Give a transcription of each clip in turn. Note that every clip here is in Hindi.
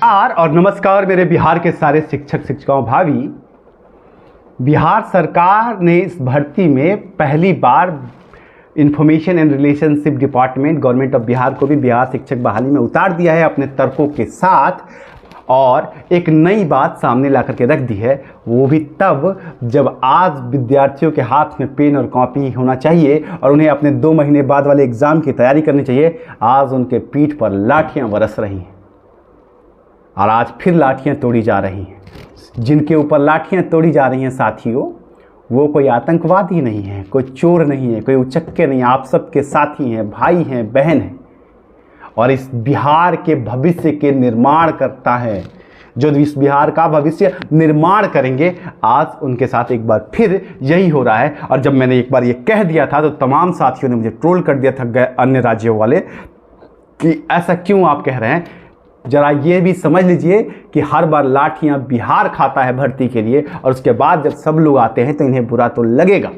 बिहार और नमस्कार मेरे बिहार के सारे शिक्षक शिक्षिकाओं भावी। बिहार सरकार ने इस भर्ती में पहली बार information and relationship department government of Bihar को भी बिहार शिक्षक बहाली में उतार दिया है अपने तर्कों के साथ, और एक नई बात सामने ला करके रख दी है। वो भी तब जब आज विद्यार्थियों के हाथ में पेन और कॉपी होना चाहिए और उन्हें अपने 2 महीने बाद वाले एग्ज़ाम की तैयारी करनी चाहिए। आज उनके पीठ पर लाठियां बरस रही हैं और आज फिर लाठियां तोड़ी जा रही हैं। जिनके ऊपर लाठियां तोड़ी जा रही हैं साथियों, वो कोई आतंकवादी नहीं है, कोई चोर नहीं है, कोई उचक्के नहीं, आप सबके साथी हैं, भाई हैं, बहन हैं और इस बिहार के भविष्य के निर्माण करता है। जो इस बिहार का भविष्य निर्माण करेंगे, आज उनके साथ एक बार फिर यही हो रहा है। और जब मैंने एक बार ये कह दिया था तो तमाम साथियों ने मुझे ट्रोल कर दिया था, अन्य राज्यों वाले, कि ऐसा क्यों आप कह रहे हैं। जरा ये भी समझ लीजिए कि हर बार लाठियां बिहार खाता है भर्ती के लिए, और उसके बाद जब सब लोग आते हैं तो इन्हें बुरा तो लगेगा।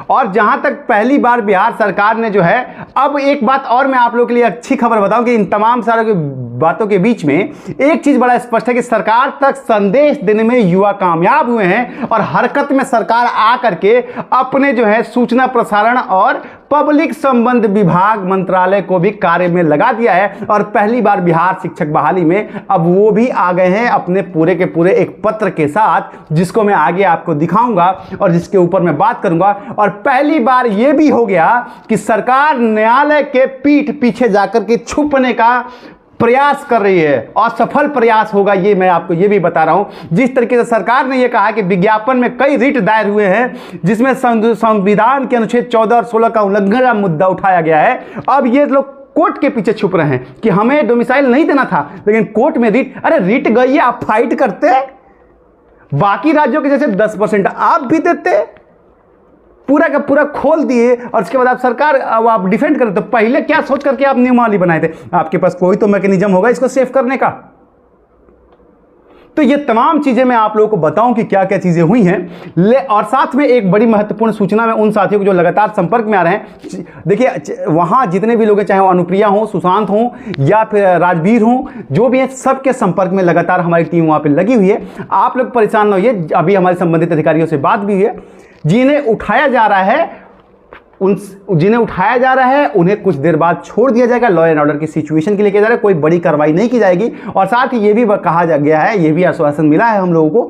और जहां तक पहली बार बिहार सरकार ने जो है, अब एक बात और मैं आप लोगों के लिए अच्छी खबर बताऊं कि इन तमाम सारे बातों के बीच में एक चीज बड़ा स्पष्ट है कि सरकार तक संदेश देने में युवा कामयाब हुए हैं और हरकत में सरकार आ करके अपने जो है सूचना प्रसारण और पब्लिक संबंध विभाग मंत्रालय को भी कार्य में लगा दिया है। और पहली बार बिहार शिक्षक बहाली में अब वो भी आ गए हैं अपने पूरे के पूरे एक पत्र के साथ, जिसको मैं आगे आपको दिखाऊंगा और जिसके ऊपर मैं बात करूंगा। और पहली बार यह भी हो गया कि सरकार न्यायालय के पीठ पीछे जाकर के छुपने का प्रयास कर रही है, और सफल प्रयास होगा ये मैं आपको ये भी बता रहा हूं। जिस तरीके से सरकार ने ये कहा कि विज्ञापन में कई रिट दायर हुए हैं जिसमें संविधान के अनुच्छेद 14 और 16 का उल्लंघन का मुद्दा उठाया गया है, अब ये लोग कोर्ट के पीछे छुप रहे हैं कि हमें डोमिसाइल नहीं देना था, लेकिन कोर्ट में रिट, अरे रिट गई है, आप फाइट करते, बाकी राज्यों के जैसे 10% आप भी देते, पूरा का पूरा खोल दिए और उसके बाद आप सरकार आप डिफेंड करें। तो पहले क्या सोच करके आप नियमावली बनाए थे? आपके पास कोई तो मैकेनिज्म होगा इसको सेव करने का। तो ये तमाम चीजें मैं आप लोगों को बताऊं कि क्या क्या चीजें हुई हैं। और साथ में एक बड़ी महत्वपूर्ण सूचना में उन साथियों को जो लगातार संपर्क में आ रहे हैं, देखिए वहां जितने भी लोग हैं, चाहे वो अनुप्रिया हो, सुशांत हो या फिर राजवीर हो, जो भी है, सबके संपर्क में लगातार हमारी टीम वहां पर लगी हुई है। आप लोग परेशान न होइए, अभी हमारे संबंधित अधिकारियों से बात भी हुई है। जिन्हें उठाया जा रहा है उन्हें कुछ देर बाद छोड़ दिया जाएगा, लॉ एंड ऑर्डर की सिचुएशन के लिए किया जा रहा है, कोई बड़ी कार्रवाई नहीं की जाएगी। और साथ ही ये भी कहा गया है, ये भी आश्वासन मिला है हम लोगों को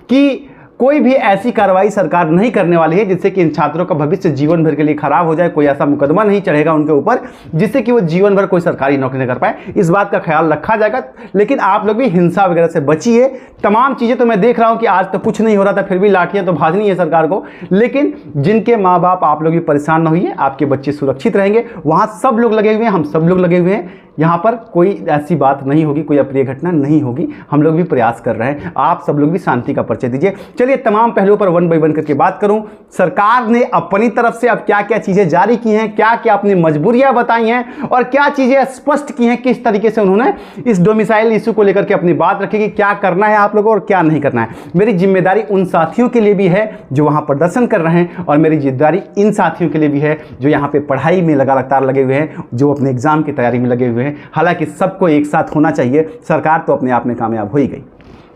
कि कोई भी ऐसी कार्रवाई सरकार नहीं करने वाली है जिससे कि इन छात्रों का भविष्य जीवन भर के लिए खराब हो जाए। कोई ऐसा मुकदमा नहीं चढ़ेगा उनके ऊपर जिससे कि वो जीवन भर कोई सरकारी नौकरी न कर पाए। इस बात का ख्याल रखा जाएगा। लेकिन आप लोग भी हिंसा वगैरह से बचिए। तमाम चीज़ें तो मैं देख रहा हूं कि आज तो कुछ नहीं हो रहा था, फिर भी लाठियां तो भाजनी है सरकार को। लेकिन जिनके माँ बाप, आप लोग भी परेशान न होइए, आपके बच्चे सुरक्षित रहेंगे। वहाँ सब लोग लगे हुए हैं, हम सब लोग लगे हुए हैं। यहाँ पर कोई ऐसी बात नहीं होगी, कोई अप्रिय घटना नहीं होगी। हम लोग भी प्रयास कर रहे हैं, आप सब लोग भी शांति का परिचय दीजिए। चलिए तमाम पहलुओं पर 1 बाय 1 करके बात करूं। सरकार ने अपनी तरफ से अब क्या क्या चीजें जारी की हैं, क्या क्या अपनी मजबूरियां बताई हैं और क्या चीजें स्पष्ट की हैं, किस तरीके से उन्होंने इस डोमिसाइल इशू को लेकर के अपनी बात रखी कि क्या करना है आप लोगों को और क्या नहीं करना है। मेरी जिम्मेदारी उन साथियों के लिए भी है जो वहां प्रदर्शन कर रहे हैं, और मेरी जिम्मेदारी इन साथियों के लिए भी है जो यहाँ पे पढ़ाई में लगातार लगे हुए हैं, जो अपने एग्जाम की तैयारी में लगे हुए हैं। हालांकि सबको एक साथ होना चाहिए, सरकार तो अपने आप में कामयाब हो ही गई।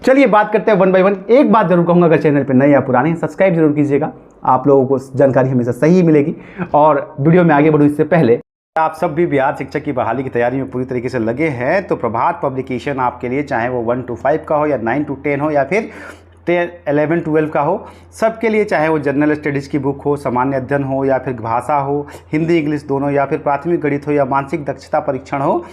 चलिए बात करते हैं 1 बाय 1। एक बात जरूर कहूंगा, अगर चैनल पे नए या पुराने हैं, सब्सक्राइब जरूर कीजिएगा, आप लोगों को जानकारी हमेशा सही मिलेगी। और वीडियो में आगे बढ़ूं इससे पहले, आप सब भी बिहार शिक्षक की बहाली की तैयारी में पूरी तरीके से लगे हैं तो प्रभात पब्लिकेशन आपके लिए, चाहे वो 1 to 5 का हो या 9 to 10 हो या फिर 11 12 का हो, सबके लिए, चाहे वो जनरल स्टडीज़ की बुक हो, सामान्य अध्ययन हो या फिर भाषा हो, हिंदी इंग्लिश दोनों, या फिर प्राथमिक गणित हो या मानसिक दक्षता परीक्षण हो,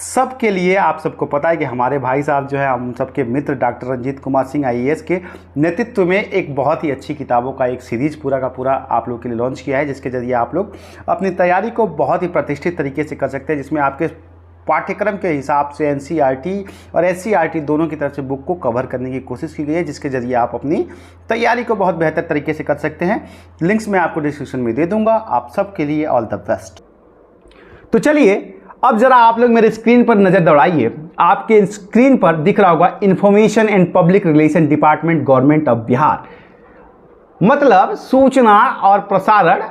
सबके लिए आप सबको पता है कि हमारे भाई साहब जो है, हम सबके मित्र डॉक्टर रंजीत कुमार सिंह IAS के नेतृत्व में एक बहुत ही अच्छी किताबों का एक सीरीज़ पूरा का पूरा आप लोग के लिए लॉन्च किया है, जिसके जरिए आप लोग अपनी तैयारी को बहुत ही प्रतिष्ठित तरीके से कर सकते हैं, जिसमें आपके पाठ्यक्रम के हिसाब से NCERT और SCERT दोनों की तरफ से बुक को कवर करने की कोशिश की गई है, जिसके जरिए आप अपनी तैयारी को बहुत बेहतर तरीके से कर सकते हैं। लिंक्स मैं आपको डिस्क्रिप्शन में दे दूंगा। आप सबके लिए ऑल द बेस्ट। तो चलिए अब जरा आप लोग मेरे स्क्रीन पर नजर दौड़ाइए। आपके स्क्रीन पर दिख रहा होगा information and public relation department government of Bihar, मतलब सूचना और प्रसारण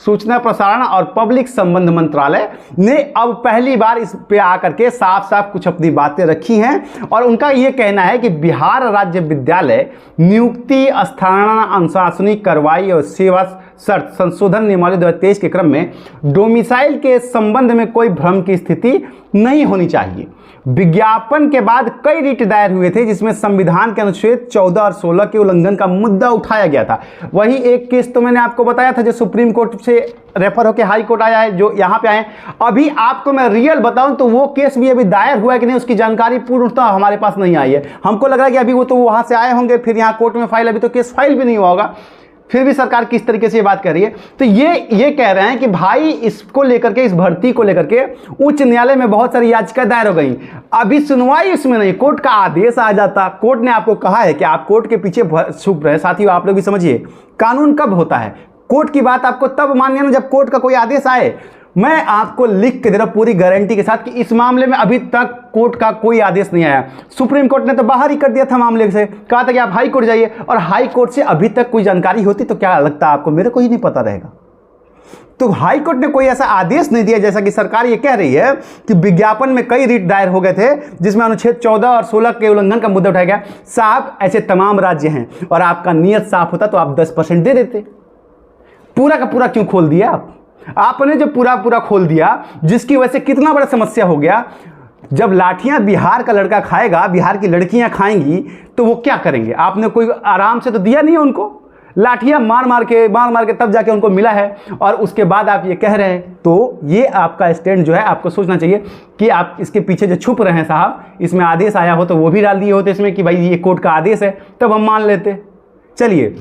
सूचना प्रसारण और पब्लिक संबंध मंत्रालय ने अब पहली बार इस पे आकर के साफ साफ कुछ अपनी बातें रखी हैं और उनका ये कहना है कि बिहार राज्य विद्यालय नियुक्ति, स्थानांतरण, अनुशासनिक कार्रवाई और सेवा शर्त संशोधन नियमावली 2023 के क्रम में डोमिसाइल के संबंध में कोई भ्रम की स्थिति नहीं होनी चाहिए। विज्ञापन के बाद कई रिट दायर हुए थे जिसमें संविधान के अनुच्छेद 14 और 16 के उल्लंघन का मुद्दा उठाया गया था। वही एक केस तो मैंने आपको बताया था जो सुप्रीम कोर्ट से रेफर होकर हाई कोर्ट आया है, जो यहाँ पे आए। अभी आपको मैं रियल बताऊं तो वो केस भी अभी दायर हुआ है कि नहीं उसकी जानकारी पूर्णतः हमारे पास नहीं आई है। हमको लग रहा है कि अभी वो तो वहाँ से आए होंगे, फिर यहाँ कोर्ट में फाइल, अभी तो केस फाइल भी नहीं हुआ होगा, फिर भी सरकार किस तरीके से ये बात कर रही है। तो ये कह रहे हैं कि भाई इसको लेकर के, इस भर्ती को लेकर के उच्च न्यायालय में बहुत सारी याचिकाएं दायर हो गई, अभी सुनवाई इसमें नहीं, कोर्ट का आदेश आ जाता। कोर्ट ने आपको कहा है कि आप कोर्ट के पीछे छुप रहे। साथियों आप लोग भी समझिए, कानून कब होता है, कोर्ट की बात आपको तब मानिए ना जब कोर्ट का कोई आदेश आए। मैं आपको लिख के दे रहा हूं पूरी गारंटी के साथ कि इस मामले में अभी तक कोर्ट का कोई आदेश नहीं आया। सुप्रीम कोर्ट ने तो बाहर ही कर दिया था मामले से, कहा था कि आप हाई कोर्ट जाइए, और हाई कोर्ट से अभी तक कोई जानकारी होती तो क्या लगता है आपको, मेरे को ही नहीं पता रहेगा। तो हाई कोर्ट ने कोई ऐसा आदेश नहीं दिया, जैसा कि सरकार ये कह रही है कि विज्ञापन में कई रिट दायर हो गए थे जिसमें अनुच्छेद 14 और 16 के उल्लंघन का मुद्दा उठाया गया। साहब ऐसे तमाम राज्य हैं और आपका नियत साफ होता तो आप 10% दे देते। पूरा का पूरा क्यों खोल दिया आपने? जो पूरा खोल दिया जिसकी वजह से कितना बड़ा समस्या हो गया। जब लाठियां बिहार का लड़का खाएगा, बिहार की लड़कियां खाएंगी तो वो क्या करेंगे? आपने कोई आराम से तो दिया नहीं है उनको, लाठियां मार मार के तब जाके उनको मिला है, और उसके बाद आप ये कह रहे हैं। तो ये आपका स्टैंड जो है आपको सोचना चाहिए कि आप इसके पीछे जो छुप रहे हैं साहब, इसमें आदेश आया हो तो वो भी डाल दिए होते इसमें कि भाई ये कोर्ट का आदेश है, तब हम मान लेते। चलिए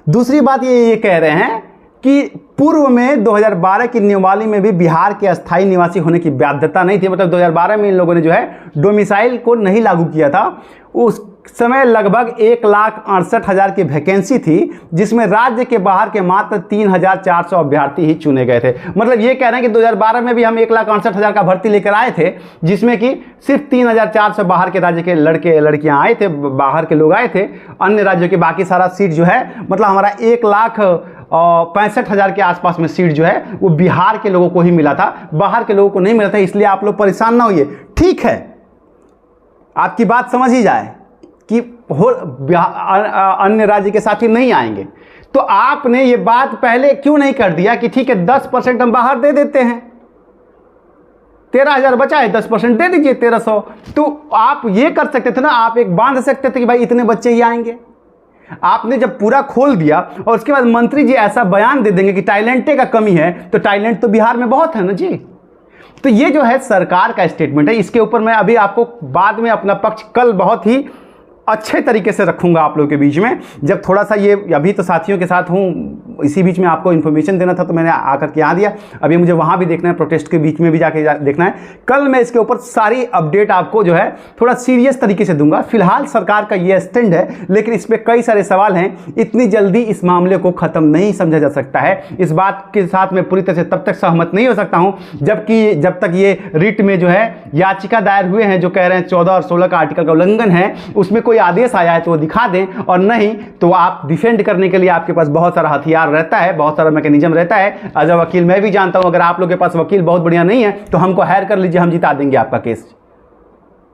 दूसरी बात ये कह रहे हैं कि पूर्व में 2012 की नियमावली में भी बिहार के अस्थायी निवासी होने की बाध्यता नहीं थी। मतलब 2012 में इन लोगों ने जो है डोमिसाइल को नहीं लागू किया था। उस समय लगभग 1,68,000 की वैकेंसी थी जिसमें राज्य के बाहर के मात्र 3,400 अभ्यर्थी ही चुने गए थे। मतलब ये कह रहे हैं कि 2012 में भी हम 1,68,000 का भर्ती लेकर आए थे जिसमें कि सिर्फ 3,400 बाहर के राज्य के लड़के लड़कियां आए थे, बाहर के लोग आए थे। अन्य राज्यों के बाकी सारा सीट जो है, मतलब हमारा 1,65,000 के आसपास में सीट जो है वो बिहार के लोगों को ही मिला था, बाहर के लोगों को नहीं मिला था। इसलिए आप लोग परेशान ना होइए, ठीक है, आपकी बात समझ ही जाए कि अन्य राज्य के साथी नहीं आएंगे। तो आपने ये बात पहले क्यों नहीं कर दिया कि ठीक है 10% हम बाहर दे देते हैं, 13,000 बचा है, 10% दे दीजिए 1,300। तो आप ये कर सकते थे ना, आप एक बांध सकते थे कि भाई इतने बच्चे ही आएंगे। आपने जब पूरा खोल दिया और उसके बाद मंत्री जी ऐसा बयान दे देंगे कि टैलेंटे का कमी है, तो टैलेंट तो बिहार में बहुत है ना जी। तो ये जो है सरकार का स्टेटमेंट है, इसके ऊपर मैं अभी आपको बाद में अपना पक्ष कल बहुत ही अच्छे तरीके से रखूंगा आप लोगों के बीच में। जब थोड़ा सा ये, अभी तो साथियों के साथ हूँ, इसी बीच में आपको इन्फॉर्मेशन देना था तो मैंने आकर के यहाँ दिया। अभी मुझे वहाँ भी देखना है, प्रोटेस्ट के बीच में भी जाके देखना है। कल मैं इसके ऊपर सारी अपडेट आपको जो है थोड़ा सीरियस तरीके से दूंगा। फिलहाल सरकार का ये स्टैंड है, लेकिन इस पर कई सारे सवाल हैं। इतनी जल्दी इस मामले को ख़त्म नहीं समझा जा सकता है। इस बात के साथ मैं पूरी तरह से तब तक सहमत नहीं हो सकता हूँ जब तक ये रिट में जो है याचिका दायर हुए हैं जो कह रहे हैं 14 और 16 का आर्टिकल का उल्लंघन है, उसमें कोई आदेश आया है तो वो दिखा दें, और नहीं तो आप डिफेंड करने के लिए आपके पास बहुत सारा हथियार रहता है, बहुत सारा मैकेनिज्म रहता है। एज अ वकील मैं भी जानता हूं, अगर आप लोगों के पास वकील बहुत बढ़िया नहीं है तो हमको हायर कर लीजिए, हम जिता देंगे आपका केस।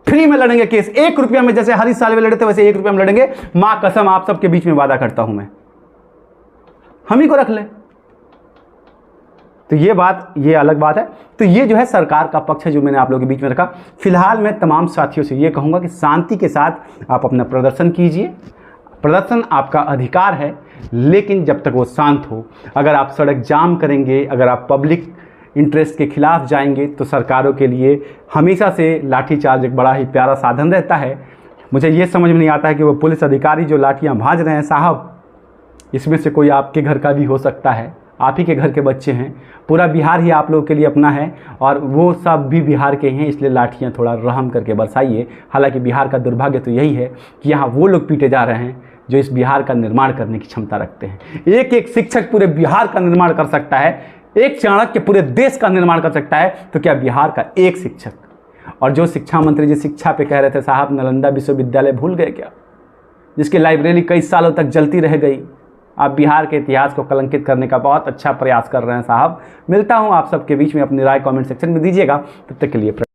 फ्री में लड़ेंगे केस, 1 रुपया में, जैसे हरीश साल्वे लड़े थे वैसे 1 रुपया में लड़ेंगे। मां कसम आप सबके बीच में वादा करता हूं मैं, हम ही को रख ले। तो ये अलग बात है। तो ये जो है सरकार का पक्ष है जो मैंने आप लोगों के बीच में रखा। फिलहाल मैं तमाम साथियों से ये कहूँगा कि शांति के साथ आप अपना प्रदर्शन कीजिए। प्रदर्शन आपका अधिकार है, लेकिन जब तक वो शांत हो। अगर आप सड़क जाम करेंगे, अगर आप पब्लिक इंटरेस्ट के खिलाफ जाएंगे, तो सरकारों के लिए हमेशा से लाठीचार्ज एक बड़ा ही प्यारा साधन रहता है। मुझे ये समझ में नहीं आता है कि वो पुलिस अधिकारी जो लाठियाँ भांज रहे हैं, साहब इसमें से कोई आपके घर का भी हो सकता है, आप ही के घर के बच्चे हैं। पूरा बिहार ही आप लोगों के लिए अपना है और वो सब भी बिहार के हैं, इसलिए लाठियाँ थोड़ा रहम करके बरसाइए। हालांकि बिहार का दुर्भाग्य तो यही है कि यहाँ वो लोग पीटे जा रहे हैं जो इस बिहार का निर्माण करने की क्षमता रखते हैं। एक एक शिक्षक पूरे बिहार का निर्माण कर सकता है, एक चाणक्य पूरे देश का निर्माण कर सकता है, तो क्या बिहार का एक शिक्षक? और जो शिक्षा मंत्री जी शिक्षा पे कह रहे थे, साहब नालंदा विश्वविद्यालय भूल गए क्या, जिसकी लाइब्रेरी कई सालों तक जलती रह गई, आप बिहार के इतिहास को कलंकित करने का बहुत अच्छा प्रयास कर रहे हैं साहब। मिलता हूँ आप सबके बीच में, अपनी राय कमेंट सेक्शन में दीजिएगा। तब तक के लिए